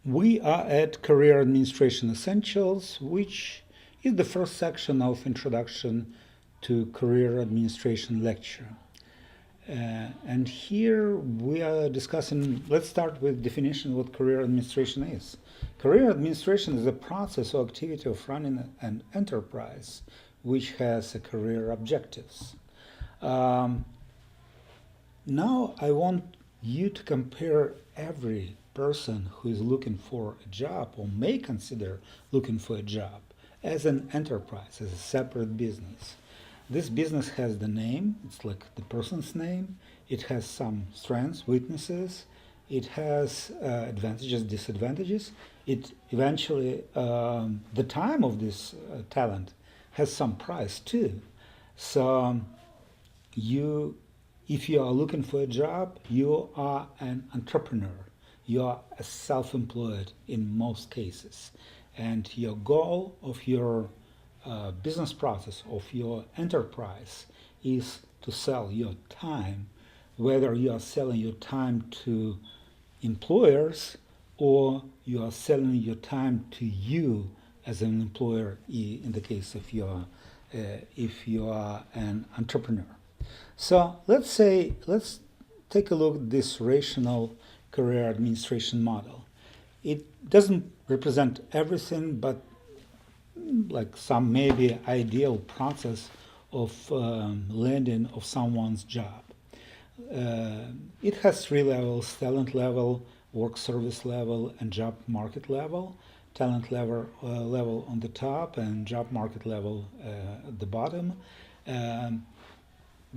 We are at Career Administration Essentials, which is the first section of Introduction to Career Administration lecture. And here we are discussing, let's start with definition of what career administration is. Career administration is a process or activity of running an enterprise which has a career objectives. Now I want you to compare every person who is looking for a job or may consider looking for a job as an enterprise, as a separate business. This business has the name, it's like the person's name, it has some strengths, weaknesses, it has advantages, disadvantages. It eventually, the time of this talent has some price too. So you, if you are looking for a job, you are an entrepreneur. You are a self-employed in most cases. And your goal of your business process, of your enterprise, is to sell your time, whether you are selling your time to employers or you are selling your time to you as an employer in the case of your if you are an entrepreneur. So let's take a look at this rational career administration model. It doesn't represent everything, but like some maybe ideal process of landing of someone's job. It has three levels: talent level, work service level, and job market level. Talent level on the top and job market level at the bottom.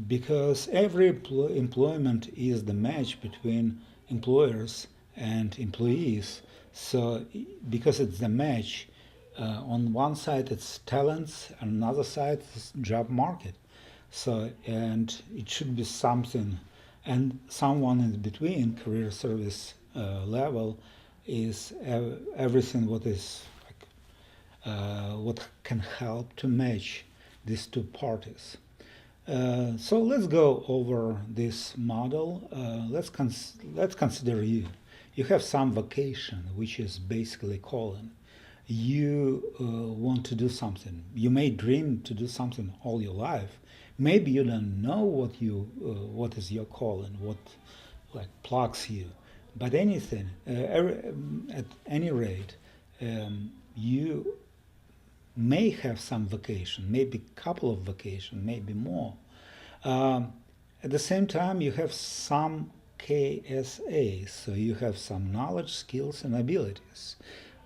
Because every employment is the match between employers and employees. So because it's the match, on one side it's talents, and another side is job market. So, and it should be something, and someone in between career service level is everything what is what can help to match these two parties. So let's go over this model. Let's consider you. You have some vacation, which is basically calling. You want to do something. You may dream to do something all your life. Maybe you don't know what is your calling, what like plugs you. But anything, at any rate, you may have some vacation, maybe a couple of vacation, maybe more. At the same time, you have some KSAs, so you have some knowledge, skills, and abilities.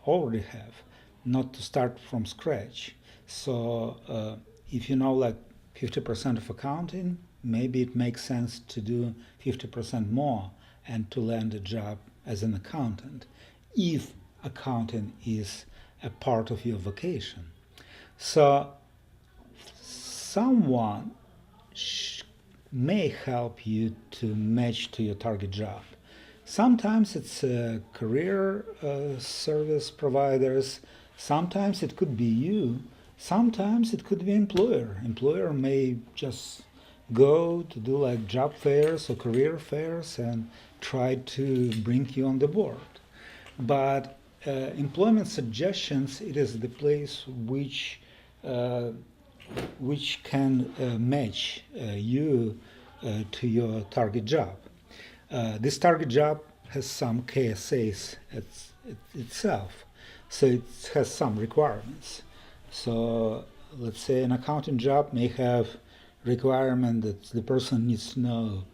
Already have, not to start from scratch. So if you know like 50% of accounting, maybe it makes sense to do 50% more and to land a job as an accountant, if accounting is a part of your vocation. So someone may help you to match to your target job. Sometimes it's career service providers, sometimes it could be you, sometimes it could be employer. Employer may just go to do like job fairs or career fairs and try to bring you on the board. But employment suggestions, it is the place which can match you to your target job. This target job has some KSAs itself, so it has some requirements. So let's say an accounting job may have requirement that the person needs to know,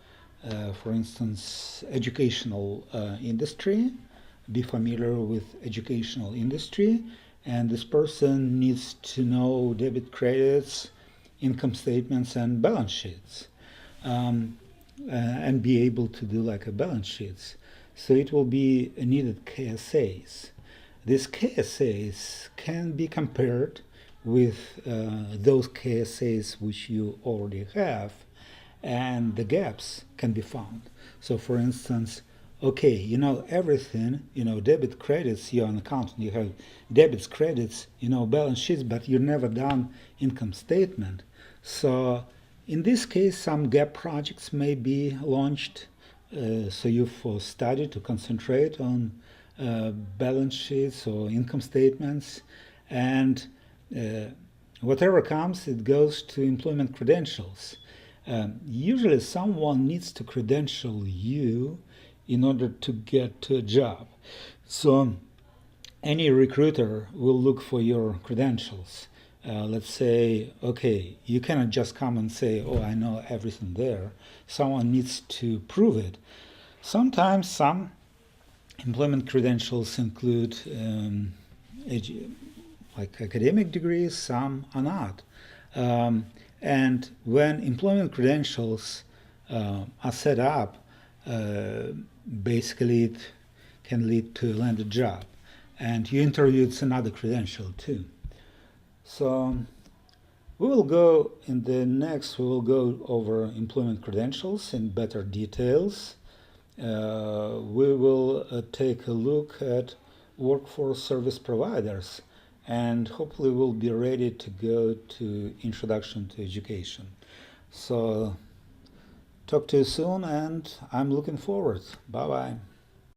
for instance, educational industry, be familiar with educational industry, and this person needs to know debit credits, income statements, and balance sheets, and be able to do like a balance sheets. So it will be needed KSAs. These KSAs can be compared with those KSAs which you already have, and the gaps can be found. So for instance, okay, you know everything, you know debit credits, you're an accountant, you have debits, credits, you know balance sheets, but you've never done income statement. So in this case, some gap projects may be launched, so you for study to concentrate on balance sheets or income statements, and uh, whatever comes, it goes to employment credentials. Usually, someone needs to credential you in order to get to a job. So, any recruiter will look for your credentials. Let's say, okay, you cannot just come and say, oh, I know everything there. Someone needs to prove it. Sometimes some employment credentials include like academic degrees, some are not. And when employment credentials are set up, basically it can lead to land a job. And you interviewed another credential too. So we will go over employment credentials in better details. We will take a look at workforce service providers, and hopefully we'll be ready to go to introduction to education. So talk to you soon, and I'm looking forward. Bye bye.